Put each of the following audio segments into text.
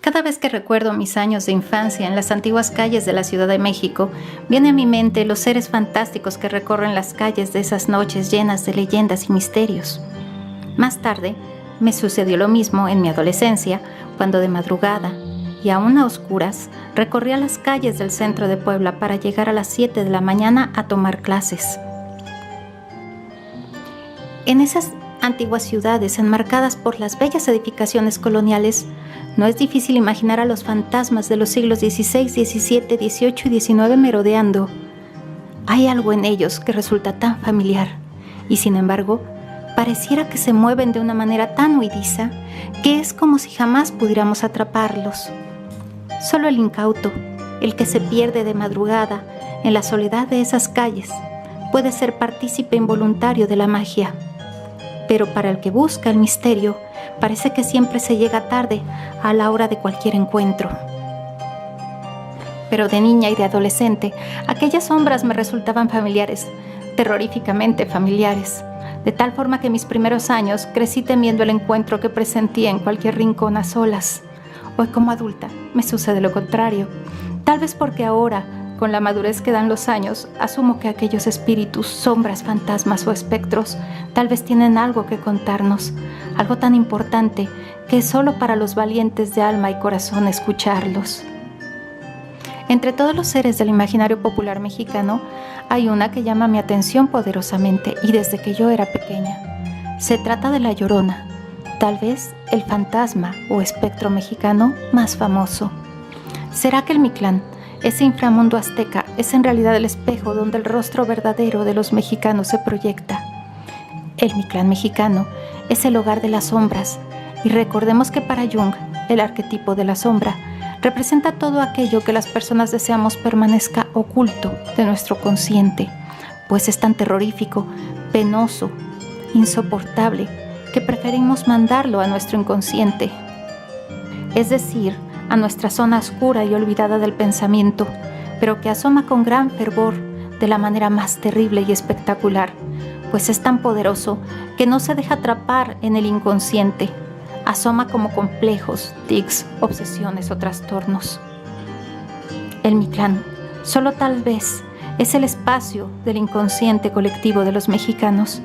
Cada vez que recuerdo mis años de infancia en las antiguas calles de la Ciudad de México, vienen a mi mente los seres fantásticos que recorren las calles de esas noches llenas de leyendas y misterios. Más tarde, me sucedió lo mismo en mi adolescencia, cuando de madrugada y aún a oscuras recorría las calles del centro de Puebla para llegar a las 7 de la mañana a tomar clases. En esas antiguas ciudades enmarcadas por las bellas edificaciones coloniales, no es difícil imaginar a los fantasmas de los siglos XVI, XVII, XVIII y XIX merodeando. Hay algo en ellos que resulta tan familiar y, sin embargo, pareciera que se mueven de una manera tan huidiza que es como si jamás pudiéramos atraparlos. Solo el incauto, el que se pierde de madrugada en la soledad de esas calles, puede ser partícipe involuntario de la magia. Pero para el que busca el misterio, parece que siempre se llega tarde a la hora de cualquier encuentro. Pero de niña y de adolescente, aquellas sombras me resultaban familiares, terroríficamente familiares, de tal forma que mis primeros años crecí temiendo el encuentro que presentía en cualquier rincón a solas. Hoy como adulta me sucede lo contrario, tal vez porque ahora, con la madurez que dan los años, asumo que aquellos espíritus, sombras, fantasmas o espectros tal vez tienen algo que contarnos, algo tan importante que es solo para los valientes de alma y corazón escucharlos. Entre todos los seres del imaginario popular mexicano, hay una que llama mi atención poderosamente y desde que yo era pequeña. Se trata de La Llorona, tal vez el fantasma o espectro mexicano más famoso. ¿Será que el Mictlán, ese inframundo azteca, es en realidad el espejo donde el rostro verdadero de los mexicanos se proyecta? El Mictlán mexicano es el hogar de las sombras, y recordemos que para Jung, el arquetipo de la sombra, representa todo aquello que las personas deseamos permanezca oculto de nuestro consciente, pues es tan terrorífico, penoso, insoportable, que preferimos mandarlo a nuestro inconsciente, es decir, a nuestra zona oscura y olvidada del pensamiento, pero que asoma con gran fervor de la manera más terrible y espectacular, pues es tan poderoso que no se deja atrapar en el inconsciente, asoma como complejos, tics, obsesiones o trastornos. El Mictlán, solo tal vez, es el espacio del inconsciente colectivo de los mexicanos,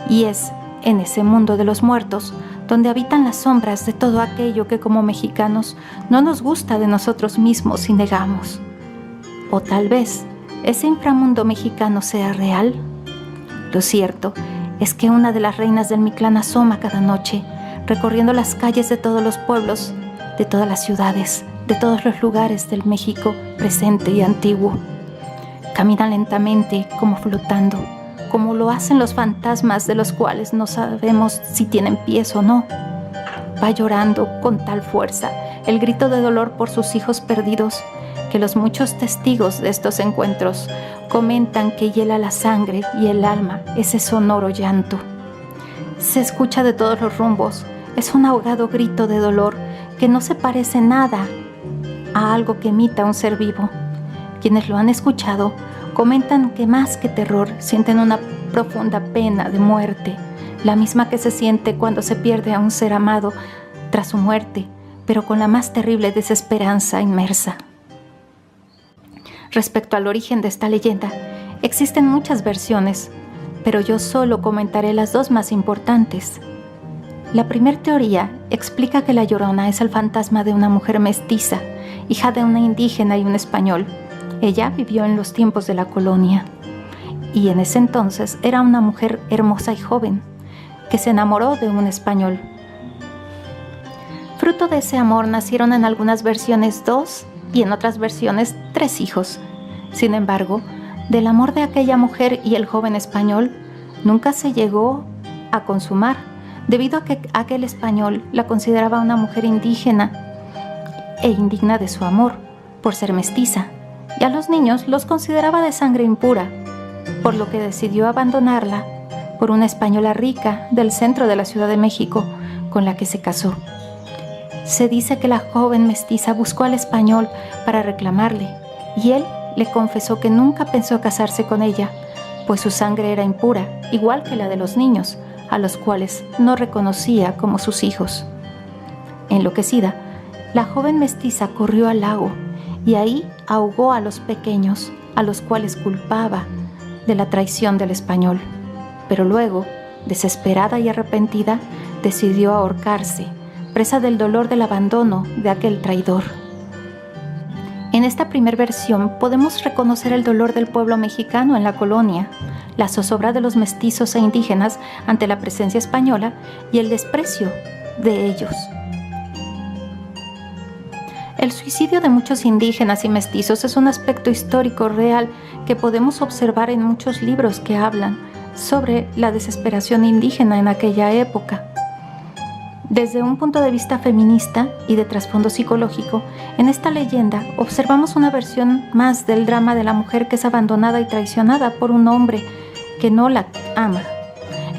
y es en ese mundo de los muertos donde habitan las sombras de todo aquello que como mexicanos no nos gusta de nosotros mismos y negamos. O tal vez ese inframundo mexicano sea real. Lo cierto es que una de las reinas del Mictlán asoma cada noche, recorriendo las calles de todos los pueblos, de todas las ciudades, de todos los lugares del México presente y antiguo. Camina lentamente, como flotando, como lo hacen los fantasmas de los cuales no sabemos si tienen pies o no. Va llorando con tal fuerza el grito de dolor por sus hijos perdidos, que los muchos testigos de estos encuentros comentan que hiela la sangre y el alma ese sonoro llanto. Se escucha de todos los rumbos, es un ahogado grito de dolor que no se parece nada a algo que emita un ser vivo. Quienes lo han escuchado comentan que más que terror sienten una profunda pena de muerte, la misma que se siente cuando se pierde a un ser amado tras su muerte, pero con la más terrible desesperanza inmersa. Respecto al origen de esta leyenda, existen muchas versiones, pero yo solo comentaré las dos más importantes. La primera teoría explica que La Llorona es el fantasma de una mujer mestiza, hija de una indígena y un español. Ella vivió en los tiempos de la colonia, y en ese entonces era una mujer hermosa y joven, que se enamoró de un español. Fruto de ese amor nacieron en algunas versiones 2 y en otras versiones 3 hijos. Sin embargo, del amor de aquella mujer y el joven español nunca se llegó a consumar, debido a que aquel español la consideraba una mujer indígena e indigna de su amor, por ser mestiza, y a los niños los consideraba de sangre impura, por lo que decidió abandonarla por una española rica del centro de la Ciudad de México, con la que se casó. Se dice que la joven mestiza buscó al español para reclamarle, y él le confesó que nunca pensó casarse con ella, pues su sangre era impura, igual que la de los niños, a los cuales no reconocía como sus hijos. Enloquecida, La joven mestiza corrió al lago y ahí ahogó a los pequeños, a los cuales culpaba de la traición del español. Pero luego, desesperada y arrepentida, decidió ahorcarse, presa del dolor del abandono de aquel traidor. En esta primera versión podemos reconocer el dolor del pueblo mexicano en la colonia, la zozobra de los mestizos e indígenas ante la presencia española y el desprecio de ellos. El suicidio de muchos indígenas y mestizos es un aspecto histórico real que podemos observar en muchos libros que hablan sobre la desesperación indígena en aquella época. Desde un punto de vista feminista y de trasfondo psicológico, en esta leyenda observamos una versión más del drama de la mujer que es abandonada y traicionada por un hombre que no la ama.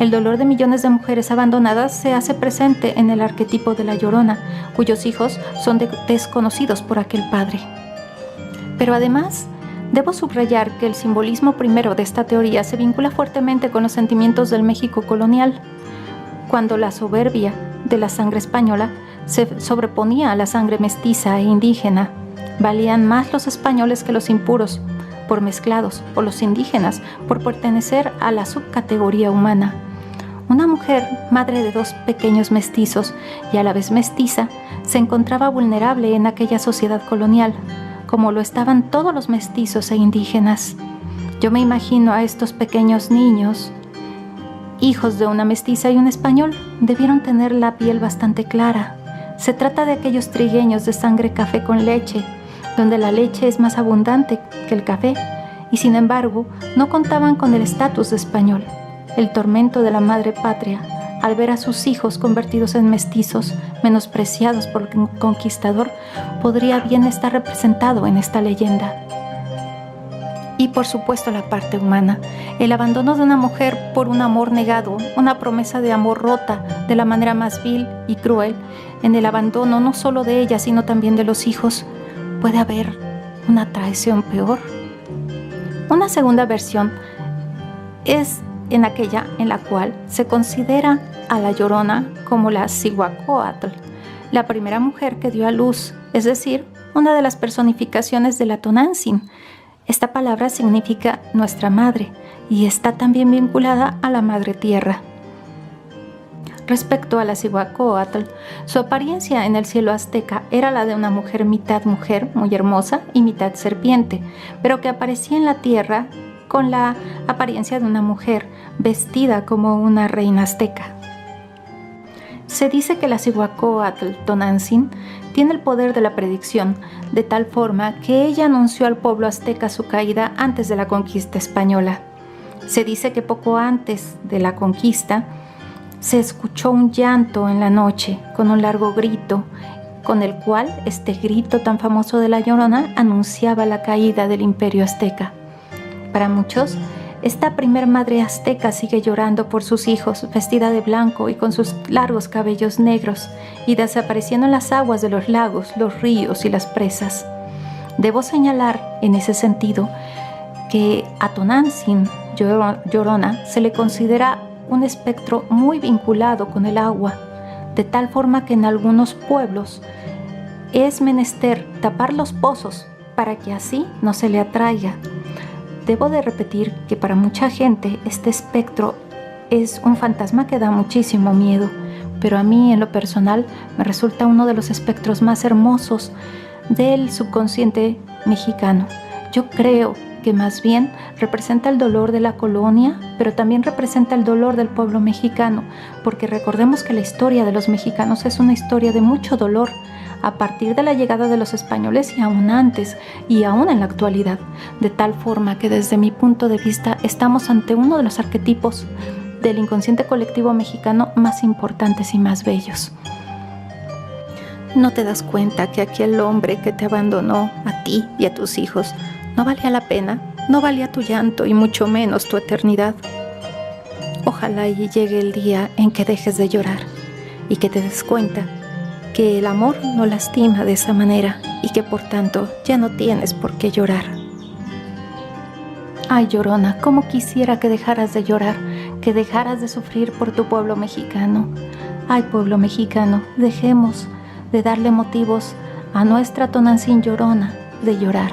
El dolor de millones de mujeres abandonadas se hace presente en el arquetipo de la Llorona, cuyos hijos son desconocidos por aquel padre. Pero además, debo subrayar que el simbolismo primero de esta teoría se vincula fuertemente con los sentimientos del México colonial, cuando la soberbia de la sangre española se sobreponía a la sangre mestiza e indígena. Valían más los españoles que los impuros, por mezclados, o los indígenas, por pertenecer a la subcategoría humana. Una mujer, madre de 2 pequeños mestizos y a la vez mestiza, se encontraba vulnerable en aquella sociedad colonial, como lo estaban todos los mestizos e indígenas. Yo me imagino a estos pequeños niños, hijos de una mestiza y un español, debieron tener la piel bastante clara. Se trata de aquellos trigueños de sangre café con leche, donde la leche es más abundante que el café, y sin embargo no contaban con el estatus de español. El tormento de la madre patria al ver a sus hijos convertidos en mestizos, menospreciados por el conquistador, podría bien estar representado en esta leyenda. Y por supuesto la parte humana, el abandono de una mujer por un amor negado, una promesa de amor rota de la manera más vil y cruel. En el abandono no solo de ella, sino también de los hijos, ¿puede haber una traición peor? Una segunda versión es en aquella en la cual se considera a la Llorona como la Cihuacóatl, la primera mujer que dio a luz, es decir, una de las personificaciones de la Tonantzin. Esta palabra significa nuestra madre y está también vinculada a la madre tierra. Respecto a la Cihuacóatl, su apariencia en el cielo azteca era la de una mujer, muy hermosa, y mitad serpiente, pero que aparecía en la tierra con la apariencia de una mujer, vestida como una reina azteca. Se dice que la Cihuacóatl Tonantzin tiene el poder de la predicción, de tal forma que ella anunció al pueblo azteca su caída antes de la conquista española. Se dice que poco antes de la conquista se escuchó un llanto en la noche con un largo grito, con el cual este grito tan famoso de la Llorona anunciaba la caída del imperio azteca. Para muchos, esta primer madre azteca sigue llorando por sus hijos, vestida de blanco y con sus largos cabellos negros, y desapareciendo en las aguas de los lagos, los ríos y las presas. Debo señalar, en ese sentido, que a Tonantzin Llorona se le considera un espectro muy vinculado con el agua, de tal forma que en algunos pueblos es menester tapar los pozos para que así no se le atraiga. Debo de repetir que para mucha gente este espectro es un fantasma que da muchísimo miedo, pero a mí en lo personal me resulta uno de los espectros más hermosos del subconsciente mexicano. Yo creo que más bien representa el dolor de la colonia, pero también representa el dolor del pueblo mexicano, porque recordemos que la historia de los mexicanos es una historia de mucho dolor, a partir de la llegada de los españoles y aún antes y aún en la actualidad, de tal forma que desde mi punto de vista estamos ante uno de los arquetipos del inconsciente colectivo mexicano más importantes y más bellos. ¿No te das cuenta que aquel hombre que te abandonó a ti y a tus hijos no valía la pena? No valía tu llanto y mucho menos tu eternidad. Ojalá y llegue el día en que dejes de llorar y que te des cuenta que el amor no lastima de esa manera y que por tanto ya no tienes por qué llorar. Ay, Llorona, cómo quisiera que dejaras de llorar, que dejaras de sufrir por tu pueblo mexicano. Ay, pueblo mexicano, dejemos de darle motivos a nuestra Tonantzin llorona de llorar.